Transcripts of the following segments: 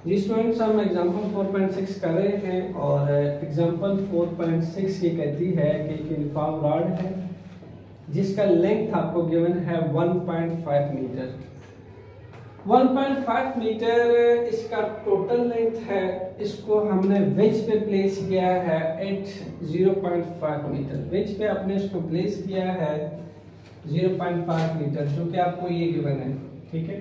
जी students, हम example 4.6 कर रहे हैं और एग्जाम्पल 4.6 ये कहती है कि एक यूनिफॉर्म रॉड है जिसका लेंथ आपको गिवन है 1.5 मीटर। 1.5 मीटर इसका टोटल लेंथ है। इसको हमने वेज पे प्लेस किया है एट 0.5 मीटर। वेज पे आपने इसको प्लेस किया है 0.5 मीटर, जो कि आपको ये गिवन है। ठीक है,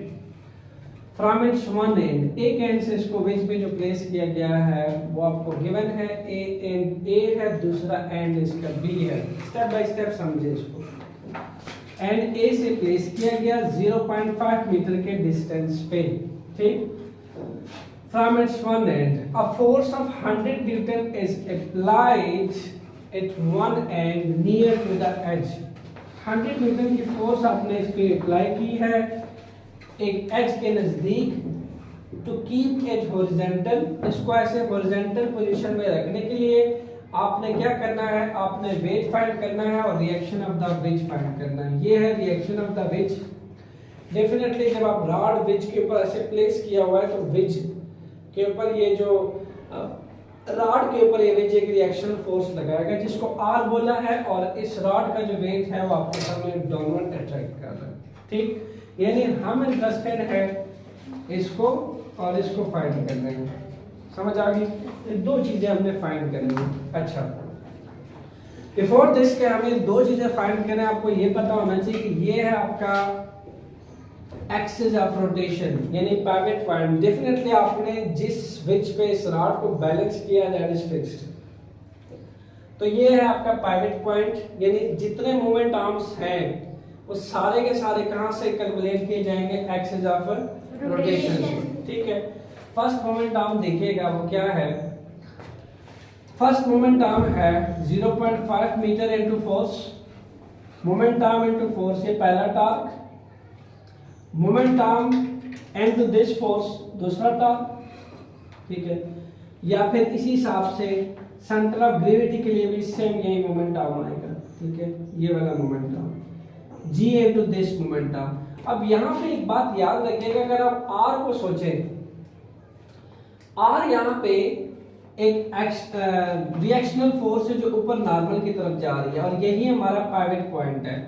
फ्रॉम इट्स वन एंड, एक एंड से इसको वेज पे जो प्लेस किया गया है वो आपको गिवन है। ए एंड ए है, दूसरा एंड इसका बी है। स्टेप बाय स्टेप समझे इसको। एंड ए से प्लेस किया गया 0.5 मीटर के डिस्टेंस पे। ठीक, from its one end a force of 100 newton is applied at one end near to the edge. 100 newton की फोर्स आपने इस पे अप्लाई की है एक एज के नजदीक, टू कीप इट हॉरिजॉन्टल। इसको ऐसे हॉरिजॉन्टल पोजीशन में रखने के लिए आपने क्या करना है, आपने वेट फाइंड करना है और reaction of the ways find करना है। ये है reaction of the ways. Definitely जब आप रॉड वेज के ऊपर ऐसे प्लेस किया हुआ है तो वेज के ऊपर ये जो रॉड के ऊपर ये वेज एक रिएक्शन फोर्स लगाएगा जिसको आर बोला है, और इस रॉड का जो वेट है वो आपके सामने डाउनवर्ड अट्रैक्ट कर रहा है। ठीक, यानी हम इंटरेस्टेड है इसको और इसको फाइंड करने में। समझ आ गई? ये दो चीजें हमने फाइंड करनी है। अच्छा, बिफोर दिस के हमें दो चीजें फाइंड करना है। आपको ये पता होना चाहिए कि ये है आपका एक्सिस ऑफ रोटेशन यानी पाइवट पॉइंट। डेफिनेटली आपने जिस विच पे इस रॉड को बैलेंस किया दैट इज फिक्स्ड। तो ये है आपका पाइवट पॉइंट, यानी जितने मोमेंट आर्म्स हैं वो सारे के सारे कहां से कैलकुलेट किए जाएंगे, एक्सिस ऑफ रोटेशन से। ठीक है, फर्स्ट मोमेंट आर्म देखिएगा वो क्या है। फर्स्ट मोमेंट आर्म है 0.5 metre into force. Moment arm into force, ये पहला torque. Moment arm into this force, दूसरा टॉर्क। ठीक है, या फिर इसी हिसाब से सेंटर ऑफ ग्रेविटी के लिए भी सेम यही मोमेंट आर्म आएगा। ठीक है, ये वाला moment arm G into this momentum। अब यहाँ पे एक बात याद रखिएगा, अगर आप R को सोचें, R यहाँ पे एक रिएक्शनल फोर्स है जो ऊपर नॉर्मल की तरफ जा रही है और यही हमारा पाइवट पॉइंट है।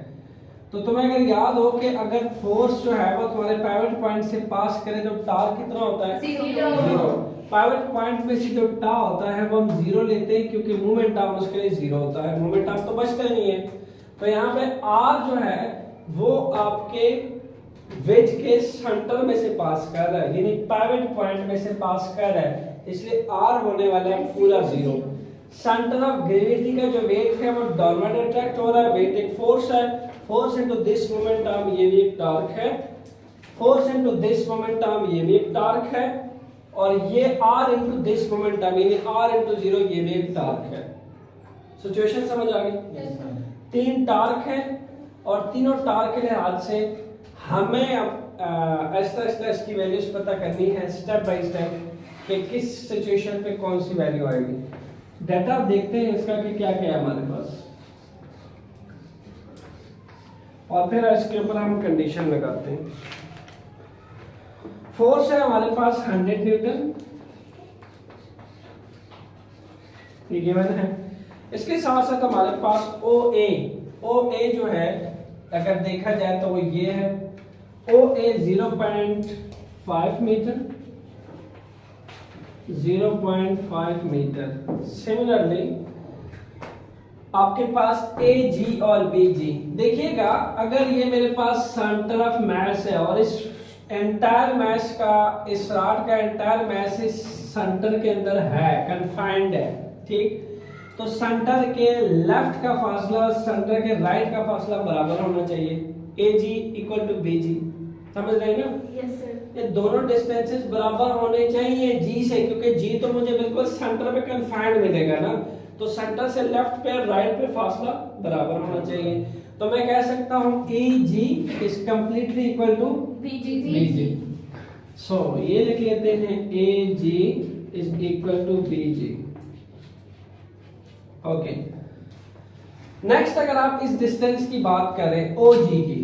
तो तुम्हें अगर याद हो कि अगर फोर्स जो है वो तुम्हारे पाइवट पॉइंट से पास करे तो टॉर्क कितना होता है, जीरो। पाइवट पॉइंट में से जो टा होता है वो हम जीरो लेते हैं क्योंकि मोमेंट आर्म उसके लिए जीरो होता है। मोमेंट आर्म तो बचता नहीं है। तो यहाँ पे R जो है वो आपके वेज के सेंटर में से पास कर रहा है, यानी पाइवट पॉइंट में से पास कर रहा है, इसलिए R होने वाला है पूरा जीरो। सेंटर ऑफ ग्रेविटी का जो वेट है वो डाउनवर्ड अट्रैक्ट हो रहा है। वेट एक फोर्स है, force into this moment arm ये भी एक टॉर्क है, force into this moment arm ये भी एक टॉर्क है, और ये R into this moment arm यानी R इनटू जीरो ये भी एक टॉर्क है। सिचुएशन समझ आ गई? तीन टार्क है और तीनों टार्क के लिहाज से हमें ऐसा इसकी वैल्यूज पता करनी है स्टेप बाय स्टेप कि किस सिचुएशन पे कौन सी वैल्यू आएगी। डाटा देखते हैं इसका कि क्या क्या है हमारे पास, और फिर इसके ऊपर हम कंडीशन लगाते हैं। फोर्स है हमारे पास 100 न्यूटन, ये गिवन है। इसके साथ साथ हमारे पास OA जो है अगर देखा जाए तो वो ये है OA 0.5 मीटर, 0.5 मीटर। सिमिलरली आपके पास AG और BG। देखिएगा अगर ये मेरे पास सेंटर ऑफ मास है और इस एंटायर मास का, इस रॉड का एंटायर मास इस सेंटर के अंदर है, कन्फाइंड है। ठीक, तो सेंटर के लेफ्ट का फासला सेंटर के राइट का फासला बराबर होना चाहिए। AG equal to BG। समझ रहे हैं ना? Yes sir. ये दोनों डिस्टेंसेस बराबर होने चाहिए G से, क्योंकि G तो मुझे बिल्कुल सेंटर पे कन्फाइंड मिलेगा ना, तो सेंटर से लेफ्ट पे राइट पे फासला बराबर होना चाहिए। तो मैं कह सकता हूं AG is completely equal to BG। So ये लिख लेते हैं AG is equal to BG। Okay, next अगर आप इस डिस्टेंस की बात करें OG की,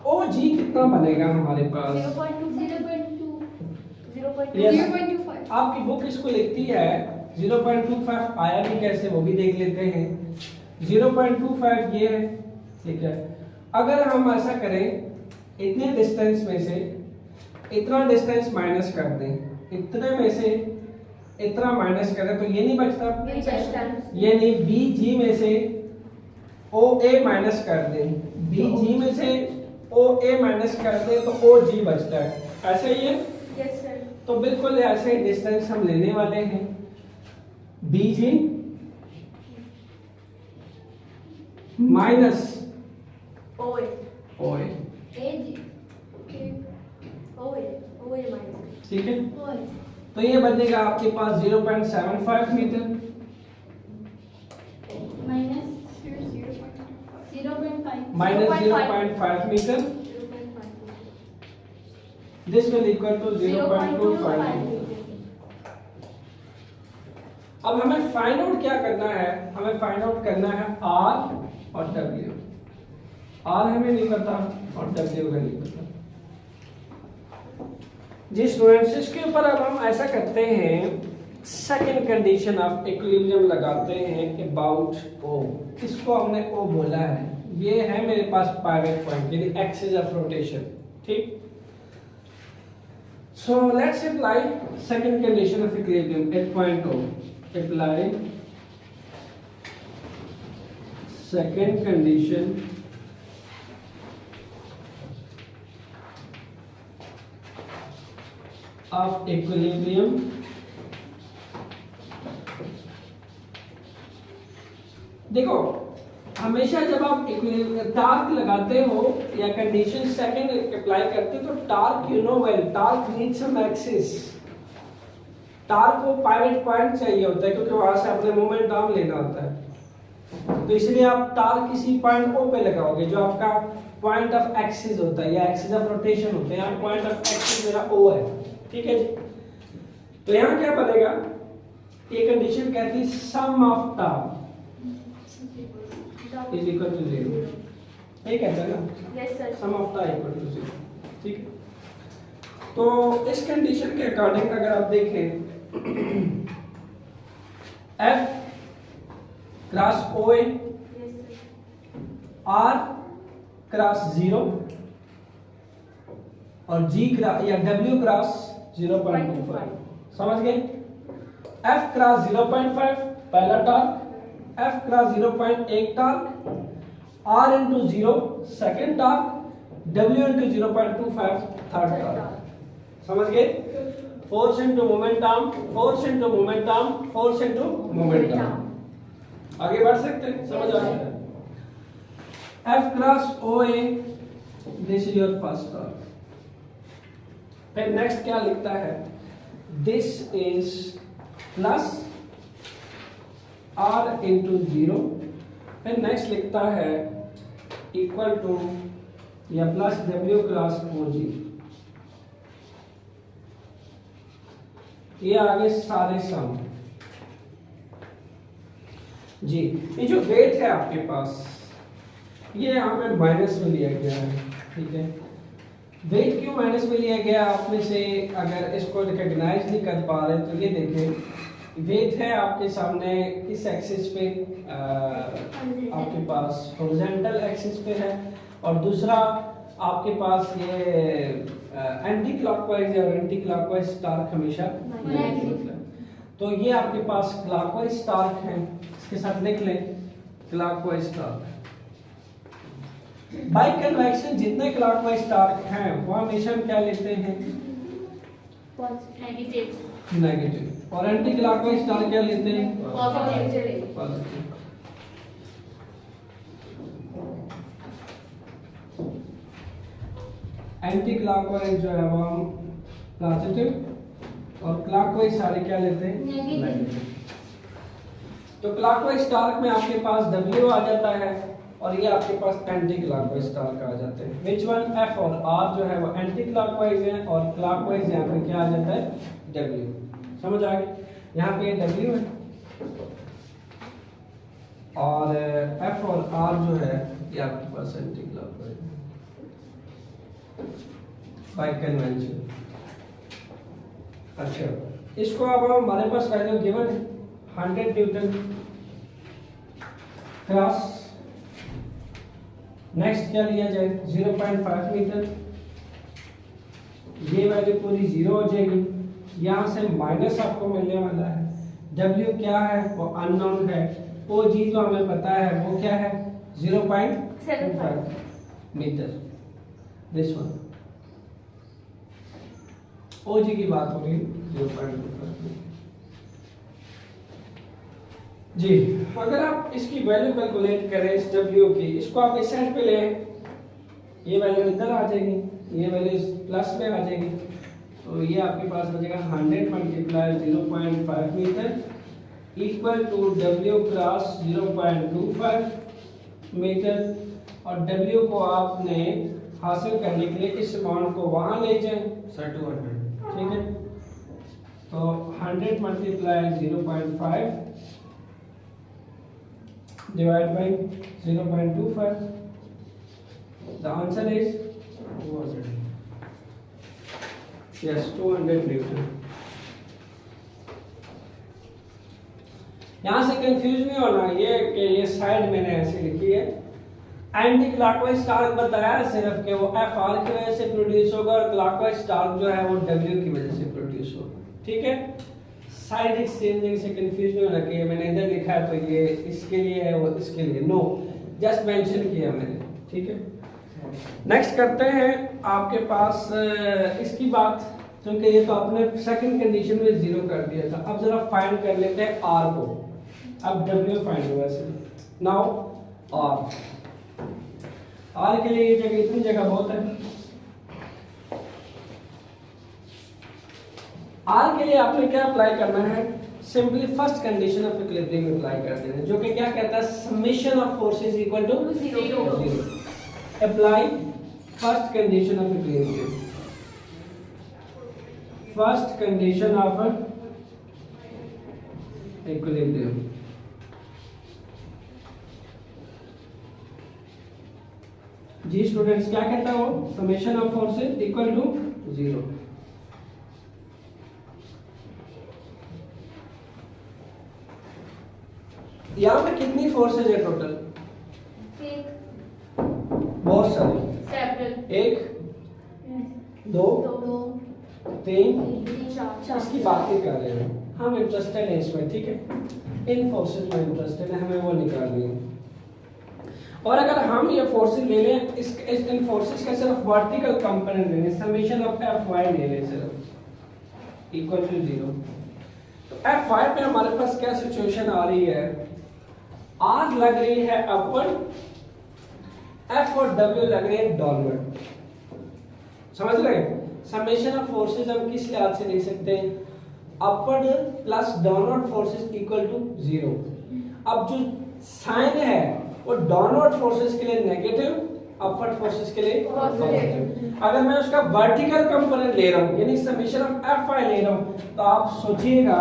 ओ जी कितना बनेगा हमारे पास 0.25 आपकी बुक इसको लिखती है 0.25 आया भी कैसे वो भी देख लेते हैं 0.25 ये है ठीक है अगर हम ऐसा करें इतने डिस्टेंस में से इतना डिस्टेंस माइनस कर दें इतने में से इतना माइनस करें तो ये नहीं बचता ये नहीं बी जी में से ओ ए माइनस कर दें बी जी में से ओ ए माइनस कर दें तो ओ जी बचता है ऐसा ही है यस सर तो बिल्कुल ऐसे ही डिस्टेंस हम लेने वाले हैं बी जी माइनस ओए ओए एजी ओए माइनस ठीक है ओए तो ये बनेगा आपके पास 0.75 metre minus minus 0.5 meter this will equal to 0.25 अब हमें फाइंड आउट क्या करना है हमें फाइंड आउट करना है r और w r हमें नहीं पता और w का नहीं पता जी स्टूडेंट्स इसके ऊपर अब हम ऐसा करते हैं सेकंड कंडीशन ऑफ इक्विलिब्रियम लगाते हैं अबाउट o इसको हमने o बोला है ये है मेरे पास पाइवट पॉइंट यानी एक्सिस ऑफ रोटेशन ठीक so let's apply second condition of equilibrium at point o apply second condition of equilibrium देखो हमेशा जब आप टार्क लगाते हो या कंडीशन सेकंड अप्लाई करते हो तो torque you know well torque needs some axis torque को पाइवट पॉइंट चाहिए होता है क्योंकि वहां से अपने मोमेंट आर्म लेना होता है तो इसलिए आप टार्क किसी पॉइंट ओ पे लगाओगे जो आपका पॉइंट ऑफ एक्सिस होता है या एक्सिस ऑफ रोटेशन होता है यहाँ पॉइंट ऑफ एक्सिस मेरा ओ है ठीक है जी तो यहाँ क्या बनेगा ये कंडीशन कहती है sum of torque is equal to 0 यही कहता है ना yes sir sum of the equal to 0 ठीक है तो इस कंडीशन के अकॉर्डिंग अगर आप देखें F cross OA R cross 0 और G क्रॉस या W क्रॉस 0.25 समझ गए F क्रॉस 0.5 पहला term F cross 0.1 torque R into 0 second torque W into 0.25 third torque समझ गए force into momentum force into momentum force into momentum आगे बढ़ सकते हैं समझ आ गया F cross OA this is your first torque फिर नेक्स्ट क्या लिखता है this is plus R into 0 फिर नेक्स्ट लिखता है इक्वल टू या प्लस W क्रॉस OG ये आगे सारे सम जी ये जो वेट है आपके पास ये यहाँ पे माइनस में लिया गया है ठीक है वेट क्यों माइनस में लिया गया आप में से अगर इसको रिकॉग्नाइज नहीं कर पा रहे तो ये देखें वेट है आपके सामने किस एक्सिस पे आपके पास हॉरिजॉन्टल एक्सिस पे है और दूसरा आपके पास ये एंटी क्लॉकवाइज और एंटी क्लॉकवाइज टार्क हमेशा तो ये आपके पास क्लॉकवाइज टार्क है इसके साथ लिख लें क्लॉकवाइज टार्क बाय कन्वेक्शन जितने क्लॉकवाइज टार्क हैं वो हमेशा हम क्या लेते हैं नेगेटिव और एंटी क्लॉकवाइज टार्क क्या लेते हैं पॉजिटिव एंटी क्लॉकवाइज जो है वो हम पॉजिटिव और क्लॉकवाइज सारे क्या लेते हैं नेगेटिव तो क्लॉकवाइज टार्क में आपके पास W आ जाता है और ये आपके पास एंटी क्लॉकवाइज टार्क आ जाते हैं विच वन F और R जो है वो एंटी क्लॉकवाइज है और क्लॉकवाइज यहाँ पे क्या आ जाता है W समझ आ गई यहाँ पे W है और F और R जो है ये आपके पास एंटी क्लॉकवाइज बाय कन्वेंशन। अच्छा, इसको अब हमारे पास वैल्यू गिवन है 100 न्यूटन क्रॉस, नेक्स्ट क्या लिया जाए 0.5 मीटर, ये वैल्यू पूरी 0 हो जाएगी, यहाँ से माइनस आपको मिलने वाला है, W क्या है वो अननोन है, OG तो हमें पता है वो क्या है 0.75 मीटर, दिस वन OG की बात हो रही 0.25 जी। अगर आप इसकी वैल्यू कैलकुलेट करें इस W की, इसको आप इस साइड पे ले, ये वैल्यू इधर आ जाएगी, ये वैल्यू प्लस में आ जाएगी, तो ये आपके पास हो जाएगा 100 multiply 0.5 metre equal to W cross 0.25 metre, और W को आपने हासिल करने के लिए इस अमाउंट को वहां ले जाएं सर 200, ठीक है। तो 100 multiply 0.5 divide by 0.25, the answer is 200। Yes 200 Newton. यहां से कंफ्यूज नहीं होना ये कि ये साइड मैंने ऐसे लिखी है, एंटी क्लॉकवाइज टार्क बताया है सिर्फ कि वो एफ आर की वजह से प्रोड्यूस होगा और क्लॉकवाइज टार्क जो है वो डब्ल्यू की वजह से प्रोड्यूस होगा, ठीक है। साइड एक्सचेंजिंग से कंफ्यूज नहीं होना कि मैंने इधर लिखा है तो ये इसके लिए है वो इसके लिए, नो, जस्ट मेंशन किया मैंने, ठीक है। नेक्स्ट करते हैं आपके पास इसकी बात, क्योंकि ये तो आपने सेकंड कंडीशन में 0 कर दिया था। अब जरा फाइंड कर लेते हैं आर को, अब W फाइंड हुआ सिर्फ, नाउ आर के लिए ये जगह इतनी जगह बहुत है। आर के लिए आपने क्या अप्लाई करना है, simply first condition of equilibrium apply कर देना है, जो कि क्या कहता है summation of forces equal to 0। Apply first condition of equilibrium, first condition of equilibrium. जी स्टूडेंट्स, क्या कहता है वो summation of forces equal to 0। यहां पे कितनी फोर्सेस है टोटल, बहुत सारी, 1 2 3 इसकी बात नहीं कर रहे हैं हम, इंटरेस्टेड है इसमें, ठीक है। इन फोर्सेस में इंटरेस्टेड है, हमें वो निकालनी है। और अगर हम ये फोर्सेस ले लें, इन फोर्सेस का सिर्फ वर्टिकल कंपोनेंट लेंगे, समेशन ऑफ Fy ले लें सिर्फ इक्वल टू 0, तो Fy पे हमारे पास क्या सिचुएशन आ रही है, R लग रही है अपवर्ड, F और W लग रहे हैं डाउनवर्ड, समझ रहे हैं। समेशन ऑफ फोर्सेस हम किस लिहाज से लिख सकते हैं, upward plus downward forces equal to 0। अब जो साइन है वो डाउनवर्ड फोर्सेस के लिए नेगेटिव, अपवर्ड फोर्सेस के लिए पॉजिटिव। अगर मैं उसका वर्टिकल कंपोनेंट ले रहा हूं, यानी समेशन ऑफ Fy ले रहा हूं, तो आप सोचिएगा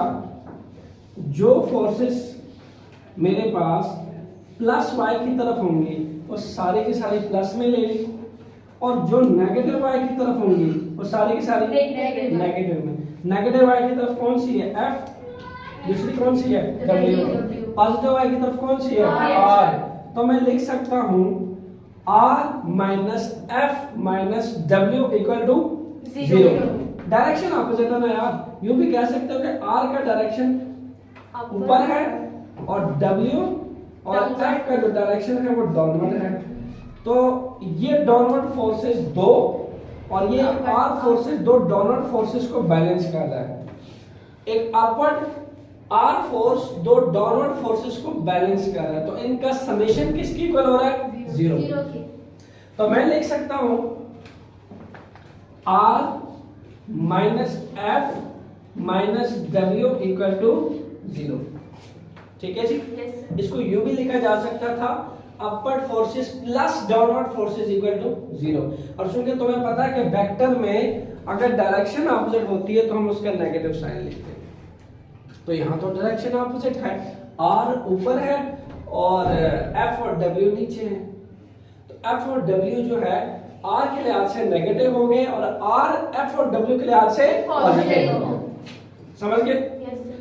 जो फोर्सेस मेरे पास प्लस y की तरफ होंगी वो सारी की सारी प्लस में ले ली, और जो नेगेटिव y की तरफ होंगी वो सारी की सारी नेगेटिव में। नेगेटिव y की तरफ कौन सी है F, दूसरी कौन सी है W, पॉजिटिव y की तरफ कौन सी है R। तो मैं लिख सकता हूं R minus F minus W equal to 0। Direction opposite है ना यार, यूं भी कह सकते हो कि R का डायरेक्शन ऊपर है और W और F का जो डायरेक्शन है वो डाउनवर्ड है। तो ये डाउनवर्ड फोर्सेस दो और ये R फोर्सेस दो डाउनवर्ड फोर्सेस को बैलेंस कर रहा है। एक अपवर्ड R फोर्स दो डाउनवर्ड फोर्सेस को बैलेंस कर रहा है, तो इनका समेशन किसकी इक्वल हो रहा है 0 की। तो मैं लिख सकता हूं R minus F minus W equal to 0, ठीक है जी। इसको यूं भी लिखा जा सकता था upward forces plus downward forces equal to 0। और चूंकि तुम्हें पता है कि वेक्टर में अगर डायरेक्शन ऑपोजिट होती है तो हम उसका नेगेटिव साइन लिखते हैं, तो यहाँ तो डायरेक्शन ऑपोजिट है, R ऊपर है और F और W नीचे है। तो F और W जो है आर के लिहाज से नेगेटिव हो गए और आर एफ और डब्ल्यू के लिहाज से पॉजिटिव हो गए। समझ गए? Yes sir.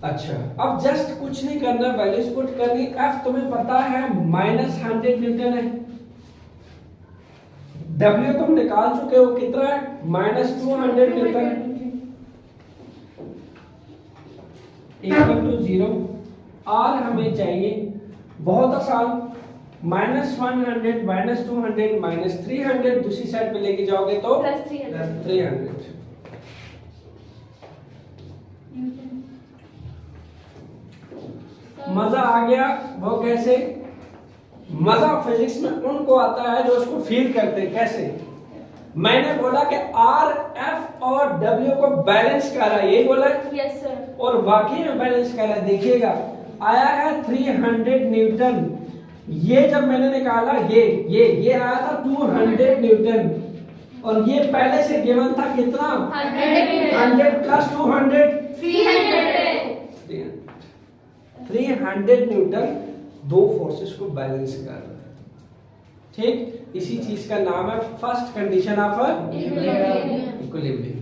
अच्छा, अब जस्ट कुछ नहीं करना, वैल्यूज पुट करनी। एफ तुम्हें पता है -100 न्यूटन है, डब्ल्यू तुम निकाल चुके हो, कितना है? -200 न्यूटन इक्वल टू 0। आर हमें चाहिए, बहुत आसान, -100 -200 -300 दूसरी साइड पे लेके जाओगे तो +300 300। मजा आ गया? वो कैसे? मजा फिजिक्स में उनको आता है जो उसको फील करते हैं। कैसे? मैंने बोला कि आर एफ और डब्ल्यू को बैलेंस करा, यही बोला है? Yes sir. और वाकई में बैलेंस करा। देखिएगा आया है 300 न्यूटन, ये जब मैंने निकाला ये आया था 200 न्यूटन, और ये पहले से गिवन था कितना? 100 प्लस 200 300 न्यूटन दो फोर्सेस को बैलेंस कर रहा है। ठीक, इसी चीज का नाम है first condition of equilibrium. Equilibrium.